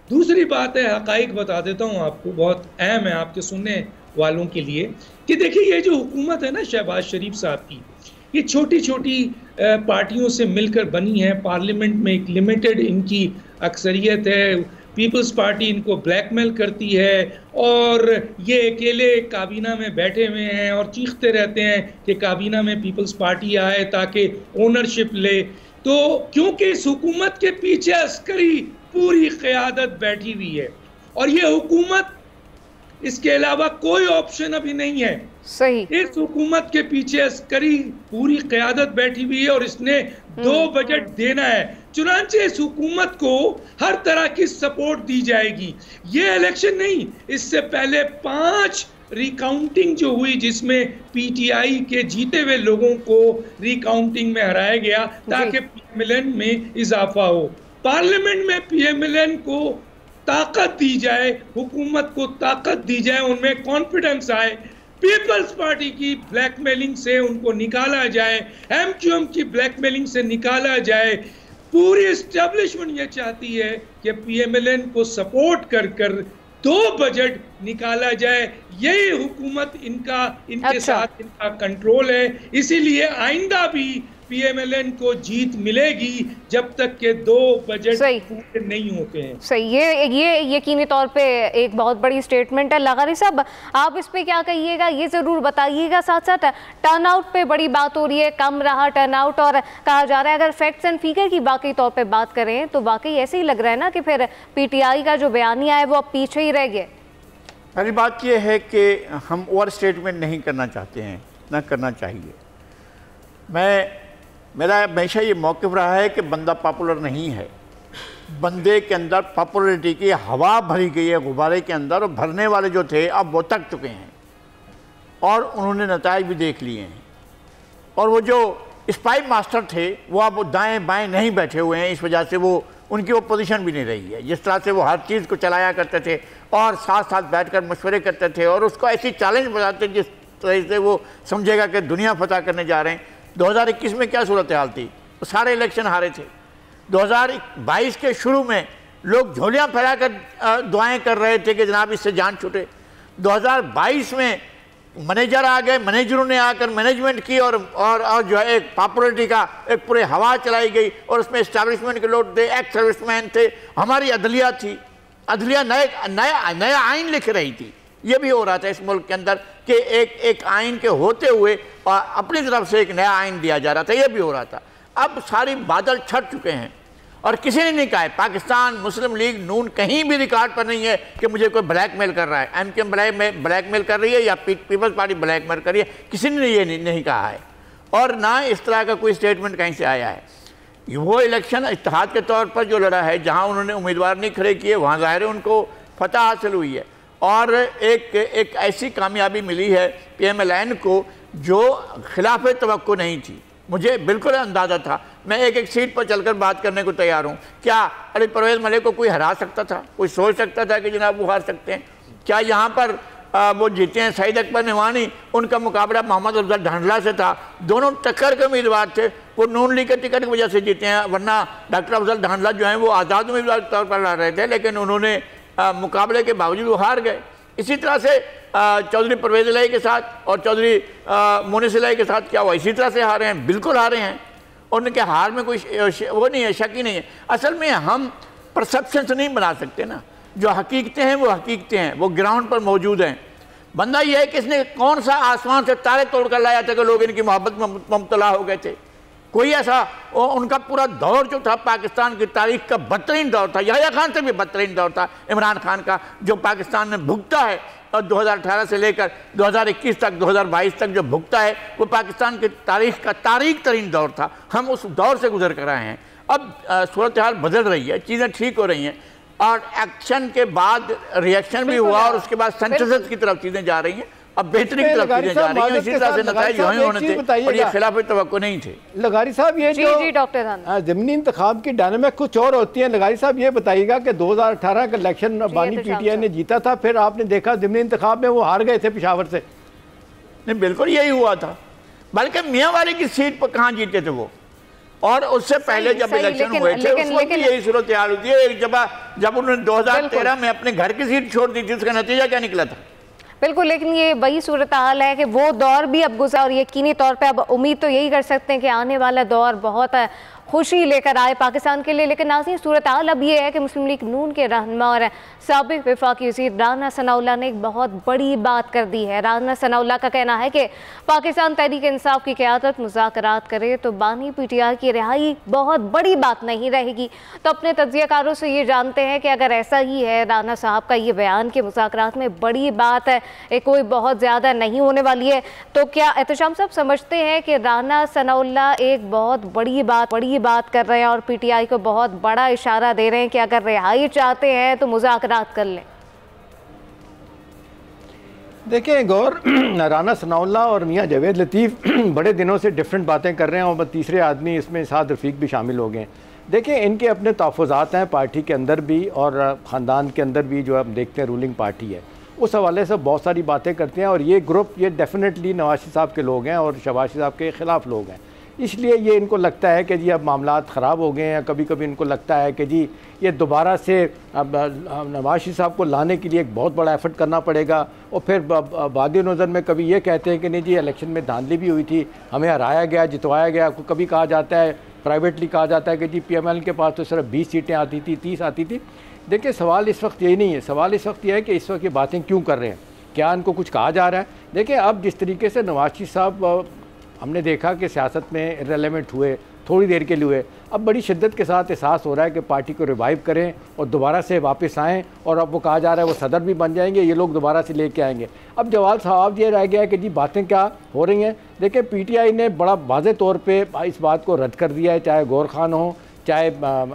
दूसरी बात है, हकाइक बता देता हूँ आपको, बहुत अहम है आपके सुनने वालों के लिए, कि देखिए ये जो हुकूमत है ना शहबाज शरीफ साहब की, ये छोटी छोटी पार्टियों से मिलकर बनी है। पार्लियामेंट में एक लिमिटेड इनकी अक्सरियत है, पीपल्स पार्टी इनको ब्लैकमेल करती है और ये अकेले काबीना में बैठे हुए हैं और चीखते रहते हैं कि काबीना में पीपल्स पार्टी आए ताकि ओनरशिप ले। तो क्योंकि इस हुकूमत के पीछे अस्करी पूरी क़यादत बैठी हुई है और ये हुकूमत, इसके अलावा कोई ऑप्शन अभी नहीं है। सही। इस हुकूमत के पीछे अस्करी पूरी क़यादत बैठी हुई है और इसने 2 बजट देना है। चुनांचे इस हुकूमत को हर तरह की सपोर्ट दी जाएगी। ये इलेक्शन नहीं, इससे पहले 5 रिकाउंटिंग जो हुई जिसमें PTI के जीते हुए लोगों को रिकाउंटिंग में हराया गया ताकि PMLN में इजाफा हो। पार्लियामेंट में PMLN को ताकत दी जाए, हुकूमत को ताकत दी जाए, उनमें कॉन्फिडेंस आए, पीपल्स पार्टी की ब्लैकमेलिंग से उनको निकाला जाए, MQM की ब्लैकमेलिंग से निकाला जाए। पूरी एस्टेब्लिशमेंट ये चाहती है कि PMLN को सपोर्ट कर 2 बजट निकाला जाए। यही हुकूमत इनके साथ इनका कंट्रोल है, इसीलिए आइंदा भी PMLN को जीत मिलेगी जब तक के 2 बजट पूरे नहीं होते हैं। सही। ये यकीनी तौर पे एक बहुत बड़ी स्टेटमेंट है। लगारी साहब, आप इस पे क्या कहिएगा, ये ज़रूर बताइएगा। साथ साथ टर्नआउट पे बड़ी बात हो रही है, कम रहा टर्नआउट और कहा जा रहा है अगर फैक्ट्स एंड फिगर की बाकी तौर पे बात करें तो वाकई ऐसे ही लग रहा है ना कि फिर PTI का जो बयानिया है वो अब पीछे ही रह गए। पहली बात ये है कि हम ओवर स्टेटमेंट नहीं करना चाहते हैं, ना करना चाहिए। मेरा हमेशा ये मौक़िफ़ रहा है कि बंदा पॉपुलर नहीं है, बंदे के अंदर पॉपुलरिटी की हवा भरी गई है गुब्बारे के अंदर, और भरने वाले जो थे अब वो तक चुके हैं और उन्होंने नताइज भी देख लिए हैं। और वो जो स्पाई मास्टर थे वो अब दाएं बाएं नहीं बैठे हुए हैं, इस वजह से वो उनकी वो पोजीशन भी नहीं रही है। जिस तरह से वो हर चीज़ को चलाया करते थे और साथ साथ बैठकर मशवरे करते थे और उसको ऐसी चैलेंज बनाते जिस तरह से वो समझेगा कि दुनिया फतह करने जा रहे हैं। 2021 में क्या सूरत हाल थी, वो सारे इलेक्शन हारे थे। 2022 के शुरू में लोग झोलियाँ फैलाकर दुआएं कर रहे थे कि जनाब इससे जान छूटे। 2022 में मैनेजर आ गए, मैनेजरों ने आकर मैनेजमेंट की और जो है एक पॉपुलरिटी का एक पूरे हवा चलाई गई और उसमें इस्टेब्लिशमेंट के लोग थे, एक्स सर्विसमैन थे, हमारी अदलिया थी, अदलिया नया आइन लिख रही थी। ये भी हो रहा था इस मुल्क के अंदर कि एक आइन के होते हुए अपनी तरफ से एक नया आइन दिया जा रहा था, ये भी हो रहा था। अब सारी बादल छट चुके हैं और किसी ने नहीं कहा है, पाकिस्तान मुस्लिम लीग नून कहीं भी रिकॉर्ड पर नहीं है कि मुझे कोई ब्लैकमेल कर रहा है, MQM ब्लैकमेल कर रही है या पीपल्स पार्टी ब्लैकमेल कर रही है, किसी ने ये नहीं कहा है और ना इस तरह का कोई स्टेटमेंट कहीं से आया है। वो इलेक्शन इत्तेहाद के तौर पर जो लड़ा है, जहाँ उन्होंने उम्मीदवार नहीं खड़े किए वहाँ ज़ाहिर है उनको फतह हासिल हुई है और एक ऐसी कामयाबी मिली है PMLN को जो खिलाफ तवक्को नहीं थी। मुझे बिल्कुल अंदाज़ा था, मैं एक एक सीट पर चलकर बात करने को तैयार हूँ। क्या अली परवेज़ मलिक को कोई हरा सकता था? कोई सोच सकता था कि जनाब वो हार सकते हैं? क्या यहाँ पर वो जीते हैं सईद अकबर नवानी, उनका मुकाबला मोहम्मद अफजल ढांडला से था, दोनों टक्कर के उम्मीदवार थे, वो नून लीग के टिकट की वजह से जीते हैं, वरना डॉक्टर अफजल ढांडला जो हैं वो आज़ाद उम्मीदवार के तौर पर लड़ रहे थे, लेकिन उन्होंने मुकाबले के बावजूद वो हार गए। इसी तरह से चौधरी परवेज़ इलाही के साथ और चौधरी मोनिस इलाही के साथ क्या हुआ? इसी तरह से हारे हैं, बिल्कुल हारे हैं। उनके हार में कोई वो नहीं है, शक ही नहीं है। असल में हम परसेप्शन से नहीं बना सकते ना, जो हकीकतें हैं वो हकीकतें हैं, वो ग्राउंड पर मौजूद हैं। बंदा ये है कि इसने कौन सा आसमान से तारे तोड़ कर लाया था कि लोग इनकी मोहब्बत में मुब्तला हो गए थे? कोई ऐसा उनका पूरा दौर जो था पाकिस्तान की तारीख का बदतरीन दौर था, याह्या खान से भी बदतरीन दौर था इमरान खान का, जो पाकिस्तान ने भुगता है और 2018 से लेकर 2021 तक 2022 तक जो भुगता है वो पाकिस्तान की तारीख का तारीख तरीन दौर था। हम उस दौर से गुजर कर आए हैं। अब सूरत हाल बदल रही है, चीज़ें ठीक हो रही हैं और एक्शन के बाद रिएक्शन भी हुआ और उसके बाद सेंसिस की तरफ चीज़ें जा रही हैं, अब बेहतरी की तरफ चीज़ें जा रही हैं। इसी तरह से नतीजे वहीं होने थे और ये खिलाफ तवक्को नहीं थे। लगारी साहब ये जो ज़मीनी इंतखाब की डायनामिक कुछ और होती है। लगारी साहब ये बताइएगा कि 2018 का इलेक्शन बानी पीटीआई ने जीता था, फिर आपने देखा ज़मीनी इंतखाब में वो हार गए थे पेशावर से। नहीं, बिल्कुल यही हुआ था, बल्कि मियाँ वाली की सीट पर कहाँ जीते थे वो, और उससे पहले जब इलेक्शन हुए थे उस वक्त भी यही सूरत हाल होती है। एक जब उन्होंने 2013 में अपने घर की सीट छोड़ दी थी, उसका नतीजा क्या निकला था? बिल्कुल, लेकिन ये वही सूरत हाल है कि वो दौर भी अब गुजरा और यकीनी तौर पे अब उम्मीद तो यही कर सकते हैं कि आने वाला दौर बहुत खुशी लेकर आए पाकिस्तान के लिए। लेकिन नाज़रीन, सूरत हाल अब ये है कि मुस्लिम लीग नून के रहनुमा और साबिक़ वफाकी वज़ीर राना सनाउल्लाह ने एक बहुत बड़ी बात कर दी है। राना सनाउल्लाह का कहना है कि पाकिस्तान तहरीक इंसाफ की क़यादत मुज़ाकरात करे तो बानी पीटीआई की रिहाई बहुत बड़ी बात नहीं रहेगी। तो अपने तज्ज़ियाकारों से ये जानते हैं कि अगर ऐसा ही है राना साहब का ये बयान कि मुज़ाकरात में बड़ी बात है, कोई बहुत ज़्यादा नहीं होने वाली है, तो क्या एहतशाम साहब समझते हैं कि राना सनाउल्लाह एक बहुत बड़ी बात कर रहे हैं और पीटीआई को बहुत बड़ा इशारा दे रहे हैं कि अगर रिहाई चाहते हैं तो मुज़ाकरात कर लें? देखें गौर, राना सनाउल्लाह और मियाँ जावेद लतीफ़ बड़े दिनों से डिफरेंट बातें कर रहे हैं और तीसरे आदमी इसमें साद रफ़ीक भी शामिल हो गए हैं। देखें, इनके अपने तहफ़्फ़ुज़ात हैं पार्टी के अंदर भी और ख़ानदान के अंदर भी, जो हम देखते हैं रूलिंग पार्टी है, उस हवाले से बहुत सारी बातें करते हैं। और ये ग्रुप ये डेफिनेटली नवाज शरीफ साहब के लोग हैं और शहबाज शरीफ साहब के ख़िलाफ़ लोग हैं। इसलिए ये इनको लगता है कि जी अब मामलात ख़राब हो गए हैं। कभी कभी इनको लगता है कि जी ये दोबारा से अब नवाज शरीफ साहब को लाने के लिए एक बहुत बड़ा एफर्ट करना पड़ेगा। और फिर बाद नज़र में कभी ये कहते हैं कि नहीं जी इलेक्शन में धांधली भी हुई थी, हमें हराया गया, जितवाया गया। कभी कहा जाता है, प्राइवेटली कहा जाता है कि जी PML के पास तो सिर्फ 20 सीटें आती थी, 30 आती थी। देखिए, सवाल इस वक्त यही नहीं है। सवाल इस वक्त यह है कि इस वक्त ये बातें क्यों कर रहे हैं, क्या इनको कुछ कहा जा रहा है? देखिए, अब जिस तरीके से नवाज शरीफ साहब हमने देखा कि सियासत में इररिलेवेंट हुए, थोड़ी देर के लिए हुए, अब बड़ी शिद्दत के साथ एहसास हो रहा है कि पार्टी को रिवाइव करें और दोबारा से वापस आएँ। और अब वो कहा जा रहा है वो सदर भी बन जाएंगे, ये लोग दोबारा से लेके आएंगे। अब जवाब सवाल ये रह गया है कि जी बातें क्या हो रही हैं। देखिए, PTI ने बड़ा वाज़ेह तौर पर इस बात को रद्द कर दिया है, चाहे गौर खान हो, चाहे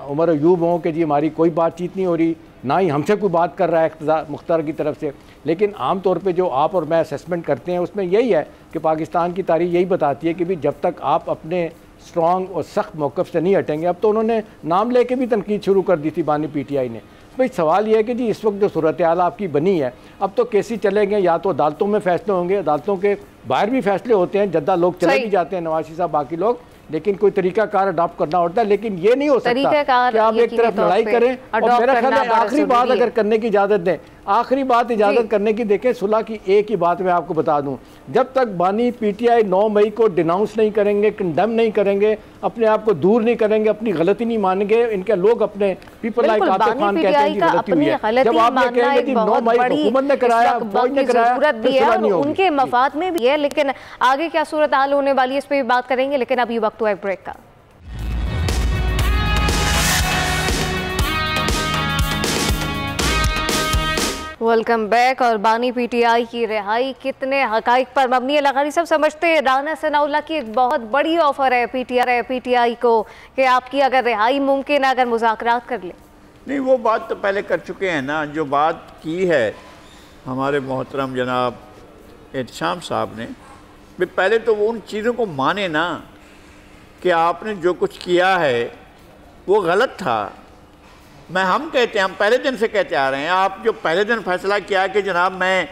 उमर अयूब हो, कि जी हमारी कोई बातचीत नहीं हो रही, ना ही हमसे कोई बात कर रहा है मुख्तार की तरफ से। लेकिन आम तौर पे जो आप और मैं असेसमेंट करते हैं उसमें यही है कि पाकिस्तान की तारीख यही बताती है कि भी जब तक आप अपने स्ट्रॉन्ग और सख्त मौक़िफ़ से नहीं हटेंगे। अब तो उन्होंने नाम लेके भी तनकीद शुरू कर दी थी बानी PTI ने। भाई सवाल ये है कि जी इस वक्त जो सूरत हाल आपकी बनी है, अब तो केसी चलेंगे, या तो अदालतों में फ़ैसले होंगे, अदालतों के बाहर भी फ़ैसले होते हैं, जद्दा लोग चले भी जाते हैं, नवाज शरीफ साहब बाकी लोग, लेकिन कोई तरीकाकार अडॉप्ट करना होता है। लेकिन ये नहीं हो सकता कि आप एक तरफ लड़ाई करें और मेरा ख्याल है आखिरी बात अगर करने की इजाज़त दें, आखिरी बात इजाज़त करने की, देखें सुलह की एक ही बात मैं आपको बता दूं, जब तक बानी PTI 9 मई को डिनाउंस नहीं करेंगे, कंडेम नहीं करेंगे, अपने आप को दूर नहीं करेंगे, अपनी गलती नहीं मानेंगे, इनके लोग अपने पीपल लाइक आतिफ खान कहते हैं कि गलती हुई है। जब आप ये कहेंगे कि 9 मई हुकूमत ने कराया, फौज ने कराया, तो सुलह नहीं होगी। उनके मफाद में भी है, लेकिन आगे क्या सूरत हाल होने वाली है इस पर भी बात करेंगे। लेकिन अभी वक्त हुआ है ब्रेक का। Welcome back. और बानी PTI की रिहाई कितने हकाइक पर मबनी है? लगारी सब समझते हैं राना सनाउल्लाह की एक बहुत बड़ी ऑफर है PTI को कि आपकी अगर रिहाई मुमकिन है अगर मुज़ाकरात कर ले। नहीं, वो बात तो पहले कर चुके हैं ना। जो बात की है हमारे मोहतरम जनाब एहतशाम साहब ने, पहले तो वो उन चीज़ों को माने ना कि आपने जो कुछ किया है वो गलत था। हम कहते हैं, हम पहले दिन से कहते आ रहे हैं, आप जो पहले दिन फैसला किया कि जनाब मैं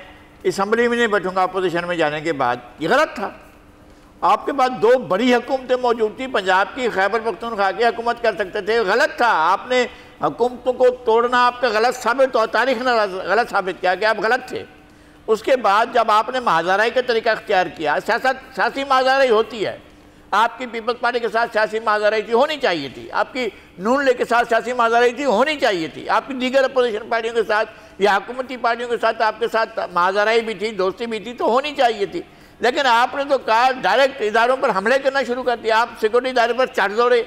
असम्बली में नहीं बैठूंगा अपोजिशन में जाने के बाद, ये गलत था। आपके पास 2 बड़ी हुकूमतें मौजूद थी, पंजाब की, खैबर पख्तूनख्वा की हुकूमत कर सकते थे, गलत था। आपने हुकूमतों को तोड़ना आपका गलत साबित हुआ, तारीख ने गलत साबित किया कि आप गलत थे। उसके बाद जब आपने महाजराई का तरीका अख्तियार किया, सियासी महाजराई होती है, आपकी पीपल्स पार्टी के साथ सियासी महाजराई थी, होनी चाहिए थी, आपकी नून लीग के साथ सियासी महाजराई थी, होनी चाहिए थी, आपकी दीगर अपोजिशन पार्टियों के साथ या हुकूमती पार्टियों के साथ आपके साथ महाजराई भी थी, दोस्ती भी थी, तो होनी चाहिए थी। लेकिन आपने तो कहा डायरेक्ट इदारों पर हमले करना शुरू कर दिया, आप सिक्योरिटी इदारे पर चढ़ दौड़े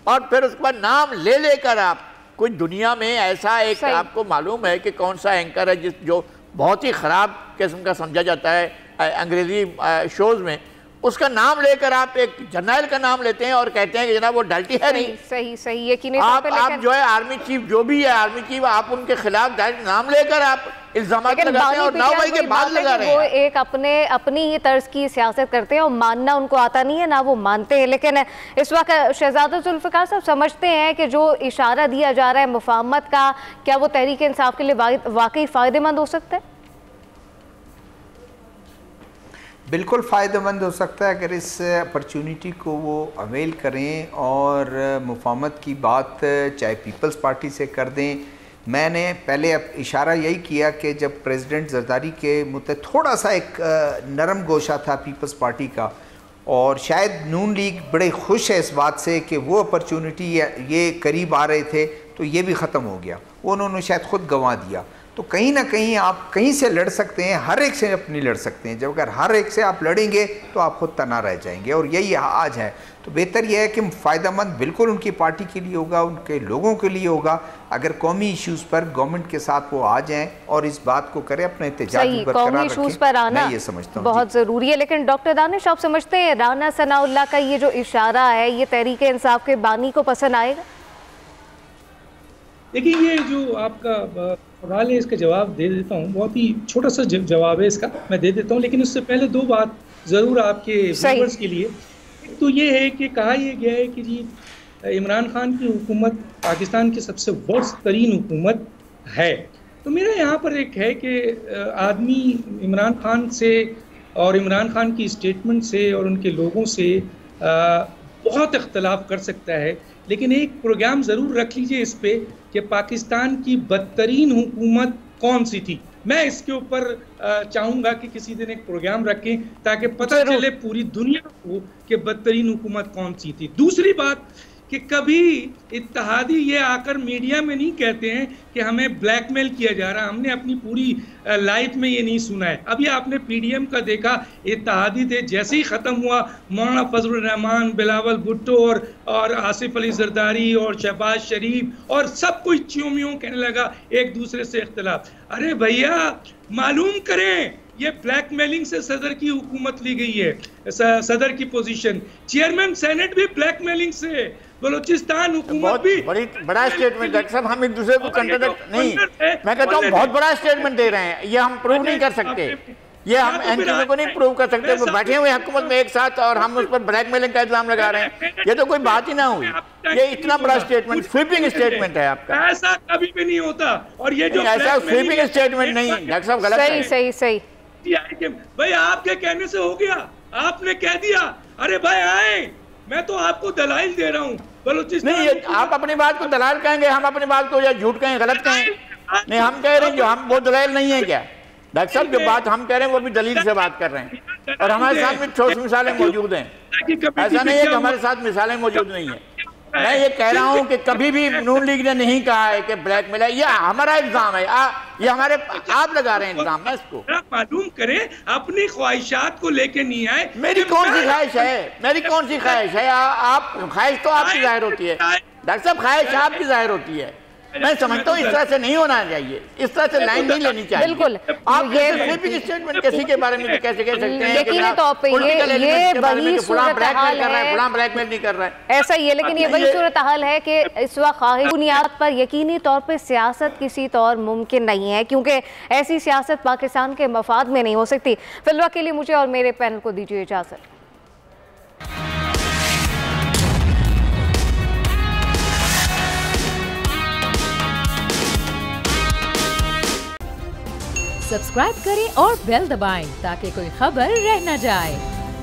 और फिर उसके बाद नाम ले लेकर आप कोई दुनिया में ऐसा एक आपको मालूम है कि कौन सा एंकर है जो बहुत ही ख़राब किस्म का समझा जाता है अंग्रेज़ी शोज़ में, उसका नाम लेकर आप एक जर्नल का नाम लेते हैं और कहते हैं कि जनाब वो डल्टी है नहीं। सही यकीन आप जो है आर्मी चीफ, जो भी है आर्मी चीफ, आप उनके खिलाफ डायरेक्ट नाम लेकर आप इल्जाम लगाते हैं और 9 मई के बाद लगा रहे हैं। वो एक अपनी ही तर्ज की सियासत करते हैं और मानना उनको आता नहीं है, ना वो मानते हैं। लेकिन इस वक्त शहजादा जुल्फ़िकार साहब समझते हैं कि जो इशारा दिया जा रहा है मुफाहमत का, क्या वो तहरीक इंसाफ के लिए वाकई फ़ायदेमंद हो सकता है? बिल्कुल फ़ायदेमंद हो सकता है अगर इस अपॉर्चुनिटी को वो अवेल करें और मुफाहमत की बात चाहे पीपल्स पार्टी से कर दें। मैंने पहले अब इशारा यही किया कि जब प्रेसिडेंट जरदारी के मुद्दे थोड़ा सा एक नरम गोशा था पीपल्स पार्टी का, और शायद नून लीग बड़े खुश है इस बात से कि वो अपॉर्चुनिटी ये करीब आ रहे थे तो ये भी ख़त्म हो गया, वो उन्होंने शायद ख़ुद गंवा दिया। तो कहीं ना कहीं आप कहीं से लड़ सकते हैं, हर एक से अपनी लड़ सकते हैं। जब अगर हर एक से आप लड़ेंगे तो आप खुद तना रह जाएंगे, और यही आज है। तो बेहतर यह है कि फ़ायदेमंद बिल्कुल उनकी पार्टी के लिए होगा, उनके लोगों के लिए होगा अगर कौमी इश्यूज़ पर गवर्नमेंट के साथ वो आ जाएं और इस बात को करें, अपने एहतजाज कौमी इश्यूज़ पर आना ये समझता हूँ बहुत ज़रूरी है। लेकिन डॉक्टर दानिश, आप समझते हैं राना सनाउल्लाह का ये जो इशारा है, ये तहरीक इंसाफ के बानी को पसंद आएगा? देखिए, ये जो आपका सवाल है इसका जवाब दे देता हूँ, बहुत ही छोटा सा जवाब है इसका, मैं दे देता हूँ। लेकिन उससे पहले 2 बात ज़रूर आपके व्यूअर्स के लिए। एक तो ये है कि कहा यह गया है कि जी इमरान खान की हुकूमत पाकिस्तान की सबसे वर्स्ट तरीन हुकूमत है। तो मेरा यहाँ पर एक है कि आदमी इमरान खान से और इमरान खान की स्टेटमेंट से और उनके लोगों से बहुत इख्तलाफ कर सकता है, लेकिन एक प्रोग्राम ज़रूर रख लीजिए इस पे कि पाकिस्तान की बदतरीन हुकूमत कौन सी थी। मैं इसके ऊपर चाहूँगा कि किसी दिन एक प्रोग्राम रखें ताकि पता चले पूरी दुनिया को कि बदतरीन हुकूमत कौन सी थी। दूसरी बात कि कभी इत्तेहादी ये आकर मीडिया में नहीं कहते हैं कि हमें ब्लैकमेल किया जा रहा है। हमने अपनी पूरी लाइफ में ये नहीं सुना है। अभी आपने पीडीएम का देखा, इत्तेहादी थे, जैसे ही ख़त्म हुआ मौलाना फजलुर रहमान, बिलावल भुट्टो और आसिफ अली जरदारी और शहबाज शरीफ और सब कोई च्यों कहने लगा एक दूसरे से इख्तलाफ। अरे भैया मालूम करें, ये ब्लैकमेलिंग से सदर की हुकूमत ली गई है, सदर की पोजीशन। चेयरमैन सेनेट भी ब्लैकमेलिंग से, बलोचिस्तान हुकूमत भी। बड़ा स्टेटमेंट डॉक्टर साहब, हम एक दूसरे को कंट्राडिक्ट नहीं, मैं कहता हूँ बहुत बड़ा स्टेटमेंट दे रहे हैं, ये हम प्रूव नहीं कर सकते, ये हम इन चीजों को नहीं प्रूव कर सकते। वो बैठे हुए हुकूमत में एक साथ और हम उस पर ब्लैकमेलिंग का इल्जाम लगा रहे हैं, ये तो कोई बात ही ना हुई। ये इतना बड़ा स्टेटमेंट, स्वीपिंग स्टेटमेंट है आपका। ऐसा कभी भी नहीं होता। और ये जो ऐसा स्वीपिंग स्टेटमेंट नहीं, डॉक्टर साहब गलत है। सही भाई आपके कहने से हो गया, आपने कह दिया अरे भाई आए, मैं तो आपको दलाइल दे रहा हूँ। बलूचिस्तान नहीं, आप अपनी बात को दलाल कहेंगे, हम अपनी बात को या झूठ कहें, गलत कहें। नहीं, हम कह रहे हैं जो हम वो दलाइल नहीं है क्या डॉक्टर साहब? जो बात हम कह रहे हैं वो भी दलील से बात कर रहे हैं, और हमारे साथ में ठोस मिसालें मौजूद हैं। ऐसा नहीं है कि हमारे साथ मिसालें मौजूद नहीं है। मैं ये कह रहा हूँ कि कभी भी नून लीग ने नहीं कहा है कि ब्लैकमेल है, ये हमारा इल्जाम है, ये हमारे आप लगा रहे हैं इल्जाम। मैं इसको मालूम करें, अपनी ख्वाहिशात को लेके नहीं आए। मेरी कौन सी ख्वाहिश है? मेरी कौन सी ख्वाहिश है? आप ख्वाहिश तो आपकी जाहिर होती है डॉक्टर साहब, ख्वाहिश आपकी जाहिर होती है। मैं समझता हूँ इस तरह से नहीं होना चाहिए, इस तरह से लाइन नहीं लेनी चाहिए। बिल्कुल, आप स्वीपिंग स्टेटमेंट किसी के बारे में कैसे कह सकते हैं कि यकीनी तौर पे ये वही सूरत हाल है, फलां ब्लैकमेल नहीं कर रहा है, ऐसा ही है। लेकिन ये वही सूरत हाल है कि इस वक्त ख्वाहिश बुनियाद पर यकीनी तौर पे सियासत किसी तौर मुमकिन नहीं है, क्योंकि ऐसी सियासत पाकिस्तान के मफाद में नहीं हो सकती। फिलहाल के लिए मुझे और मेरे पैनल को दीजिए इजाजत। सब्सक्राइब करें और बेल दबाएं ताकि कोई खबर रह न जाए।